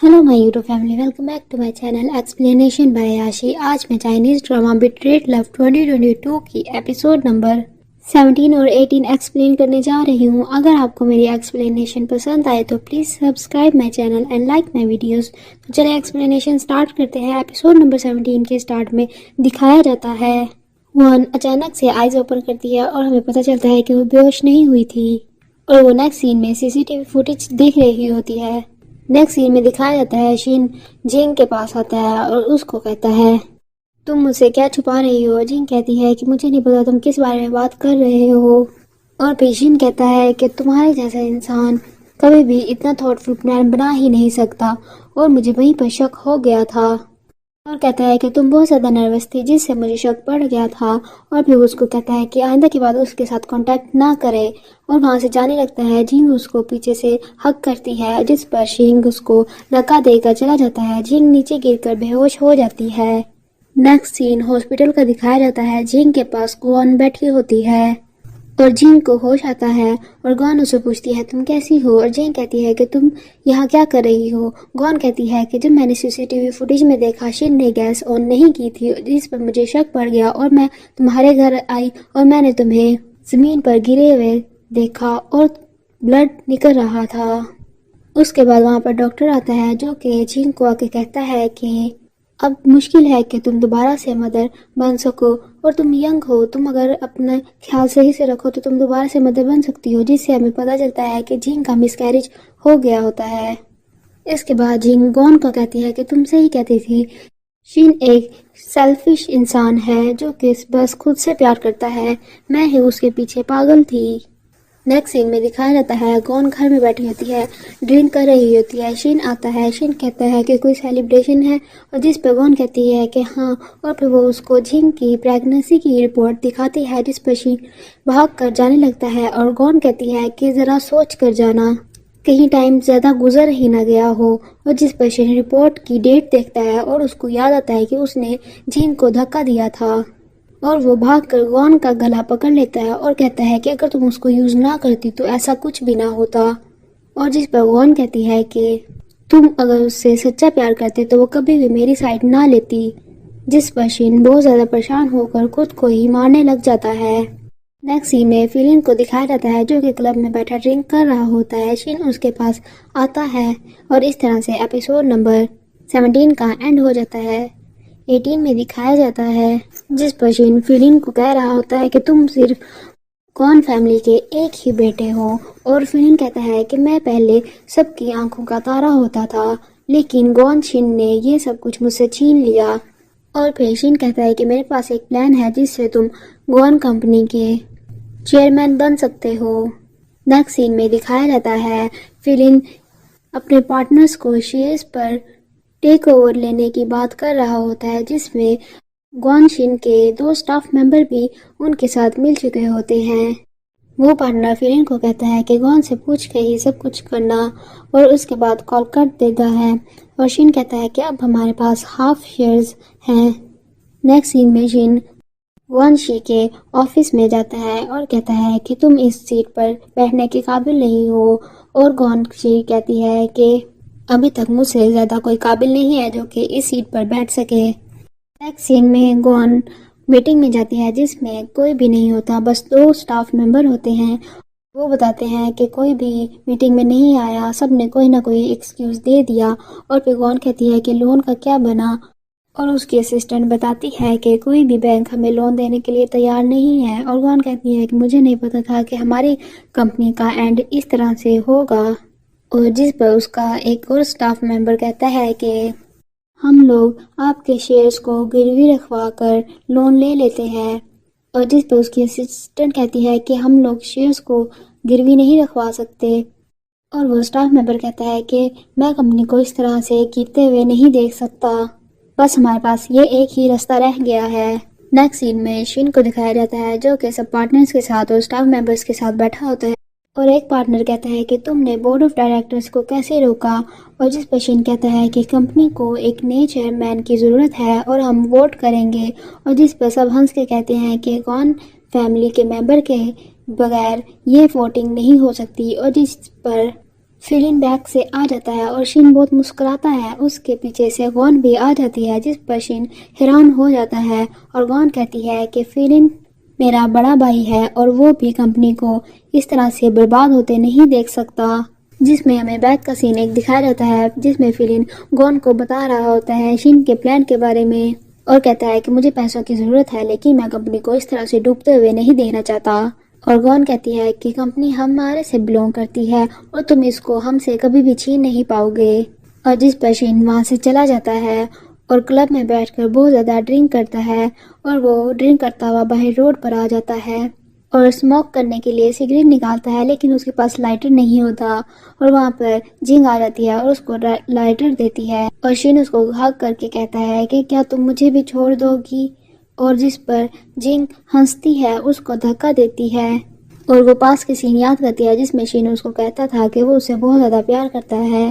Hello my YouTube family, welcome back to my channel explanation by Yashi. आज मैं Chinese drama betrayed love 2022 की episode number 17 और 18 explain करने जा रही हूँ। अगर आपको मेरी एक्सप्लेनेशन पसंद आए तो please subscribe my channel and like my videos. तो चलिए एक्सप्लेनेशन स्टार्ट करते हैं। एपिसोड नंबर 17 के स्टार्ट में दिखाया जाता है वन अचानक से आइज ओपन करती है और हमें पता चलता है कि वो बेहोश नहीं हुई थी और वो नेक्स्ट सीन में सीसीटीवी फुटेज देख रही होती है। नेक्स्ट सीन में दिखाया जाता है शिन जिंग के पास आता है और उसको कहता है, तुम मुझसे क्या छुपा रही हो। जिंग कहती है कि मुझे नहीं पता तुम किस बारे में बात कर रहे हो। और फिर शिन कहता है कि तुम्हारे जैसा इंसान कभी भी इतना थॉटफुल प्लान बना ही नहीं सकता और मुझे वहीं पर शक हो गया था। और कहता है कि तुम बहुत ज़्यादा नर्वस थी जिससे मुझे शक पड़ गया था। और फिर उसको कहता है कि आइंदा के बाद उसके साथ कांटेक्ट ना करे और वहां से जाने लगता है। जिंग उसको पीछे से हक करती है जिस पर शिंग उसको धक्का देकर चला जाता है। जिंग नीचे गिरकर बेहोश हो जाती है। नेक्स्ट सीन हॉस्पिटल का दिखाया जाता है। जिंग के पास गुआन बैठी होती है और जिंग को होश आता है और गुआन उसे पूछती है तुम कैसी हो। और जिंग कहती है कि तुम यहाँ क्या कर रही हो। गुआन कहती है कि जब मैंने सीसीटीवी फुटेज में देखा शिन ने गैस ऑन नहीं की थी जिस पर मुझे शक पड़ गया और मैं तुम्हारे घर आई और मैंने तुम्हें जमीन पर गिरे हुए देखा और ब्लड निकल रहा था। उसके बाद वहां पर डॉक्टर आता है जो कि जिंग को आके कहता है कि अब मुश्किल है कि तुम दोबारा से मदर बन सको और तुम यंग हो, तुम अगर अपना ख्याल सही से रखो तो तुम दोबारा से मदर बन सकती हो। जिससे हमें पता चलता है कि जिंग का मिसकैरेज हो गया होता है। इसके बाद जिंग गॉन को कहती है कि तुम सही कहती थी, शिन एक सेल्फिश इंसान है जो कि बस खुद से प्यार करता है, मैं ही उसके पीछे पागल थी। नेक्स्ट सीन में दिखाया जाता है गॉन घर में बैठी होती है, ड्रिंक कर रही होती है। शिन आता है। शिन कहता है कि कोई सेलिब्रेशन है और जिस पर गॉन कहती है कि हाँ। और फिर वो उसको जिंग की प्रेगनेंसी की रिपोर्ट दिखाती है जिस पर शिन भाग कर जाने लगता है और गॉन कहती है कि ज़रा सोच कर जाना कहीं टाइम ज़्यादा गुजर ही ना गया हो। और जिस पर शिन रिपोर्ट की डेट देखता है और उसको याद आता है कि उसने जिंग को धक्का दिया था और वो भागकर गॉन का गला पकड़ लेता है और कहता है कि अगर तुम उसको यूज ना करती तो ऐसा कुछ भी ना होता। और जिस पर गॉन कहती है कि तुम अगर उससे सच्चा प्यार करते तो वो कभी भी मेरी साइड ना लेती। जिस पर शिन बहुत ज्यादा परेशान होकर खुद को ही मारने लग जाता है। नेक्स्ट सीन में फिलिन को दिखाया जाता है जो कि क्लब में बैठा ड्रिंक कर रहा होता है। शिन उसके पास आता है और इस तरह से एपिसोड नंबर 17 का एंड हो जाता है। 18 में दिखाया जाता है जिस पर शिन फिलिन को कह रहा होता है कि तुम सिर्फ कौन फैमिली के एक ही बेटे हो। और फिलिन कहता है कि मैं पहले सबकी आंखों का तारा होता था लेकिन गॉन शिन ने ये सब कुछ मुझसे छीन लिया। और फिर शिन कहता है कि मेरे पास एक प्लान है जिससे तुम गॉन कंपनी के चेयरमैन बन सकते हो। नेक्स्ट सीन में दिखाया जाता है फिलिन अपने पार्टनर्स को शेयर्स पर टेक ओवर लेने की बात कर रहा होता है जिसमें गॉन शिन के 2 स्टाफ मेंबर भी उनके साथ मिल चुके होते हैं। वो पार्टनर फिलिन को कहता है कि गॉन से पूछ के ही सब कुछ करना और उसके बाद कॉल कर देता है। और शिन कहता है कि अब हमारे पास हाफ शेयर्स हैं। नेक्स्ट सीन में शिन गॉन शी के ऑफिस में जाता है और कहता है कि तुम इस सीट पर बैठने के काबिल नहीं हो। और गॉन शी कहती है कि अभी तक मुझसे ज़्यादा कोई काबिल नहीं है जो कि इस सीट पर बैठ सके। नेक्स्ट सीन में गॉन मीटिंग में जाती है जिसमें कोई भी नहीं होता, बस 2 स्टाफ मेंबर होते हैं। वो बताते हैं कि कोई भी मीटिंग में नहीं आया, सब ने कोई ना कोई एक्सक्यूज़ दे दिया। और फिर गॉन कहती है कि लोन का क्या बना। और उसकी असिस्टेंट बताती है कि कोई भी बैंक हमें लोन देने के लिए तैयार नहीं है। और गॉन कहती है कि मुझे नहीं पता था कि हमारी कंपनी का एंड इस तरह से होगा। और जिस पर उसका एक और स्टाफ मेंबर कहता है कि हम लोग आपके शेयर्स को गिरवी रखवा कर लोन ले लेते हैं। और जिस पर उसकी असिस्टेंट कहती है कि हम लोग शेयर्स को गिरवी नहीं रखवा सकते। और वो स्टाफ मेंबर कहता है कि मैं कंपनी को इस तरह से गिरते हुए नहीं देख सकता, बस हमारे पास ये एक ही रास्ता रह गया है। नेक्स्ट सीन में शिन को दिखाया जाता है जो कि सब पार्टनर्स के साथ और स्टाफ मेंबर्स के साथ बैठा होता है। और एक पार्टनर कहता है कि तुमने बोर्ड ऑफ डायरेक्टर्स को कैसे रोका। और जिस पर शिन कहता है कि कंपनी को एक नए चेयरमैन की ज़रूरत है और हम वोट करेंगे। और जिस पर सब हंस के कहते हैं कि गॉन फैमिली के मेंबर के बगैर ये वोटिंग नहीं हो सकती। और जिस पर फिलिन बैग से आ जाता है और शिन बहुत मुस्कुराता है। उसके पीछे से गॉन भी आ जाती है, जिस पर शिन हैरान हो जाता है और गॉन कहती है कि फिलिन मेरा बड़ा भाई है और वो भी कंपनी को इस तरह से बर्बाद होते नहीं देख सकता। जिसमें हमें बैग का सीन एक दिखाया जाता है, जिसमें फिलिन गॉन को बता रहा होता है शिन के प्लान के बारे में और कहता है कि मुझे पैसों की ज़रूरत है, लेकिन मैं कंपनी को इस तरह से डूबते हुए नहीं देखना चाहता। और गॉन कहती है कि कंपनी हमारे से बिलोंग करती है और तुम इसको हमसे कभी भी छीन नहीं पाओगे। और जिस पर शिन वहाँ से चला जाता है और क्लब में बैठकर बहुत ज़्यादा ड्रिंक करता है और वो ड्रिंक करता हुआ बाहर रोड पर आ जाता है और स्मोक करने के लिए सिगरेट निकालता है, लेकिन उसके पास लाइटर नहीं होता। और वहाँ पर जिंग आ जाती है और उसको लाइटर देती है और शिन उसको हग करके कहता है कि क्या तुम मुझे भी छोड़ दोगी। और जिस पर जिंग हंसती है, उसको धक्का देती है और वो पास की सीन याद करती है जिसमें शिन उसको कहता था कि वो उसे बहुत ज़्यादा प्यार करता है।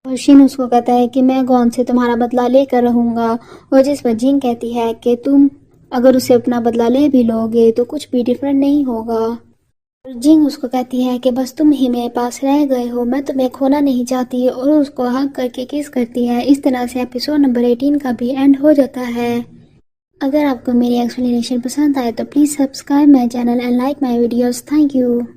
और शिन उसको कहता है कि मैं गॉन से तुम्हारा बदला लेकर रहूँगा। और जिस पर जिंग कहती है कि तुम अगर उसे अपना बदला ले भी लोगे तो कुछ भी डिफरेंट नहीं होगा। और जिंग उसको कहती है कि बस तुम ही मेरे पास रह गए हो, मैं तुम्हें खोना नहीं चाहती, और उसको हग करके किस करती है। इस तरह से एपिसोड नंबर 18 का भी एंड हो जाता है। अगर आपको मेरी एक्सप्लेनेशन पसंद आए तो please subscribe my channel and like my videos. Thank you.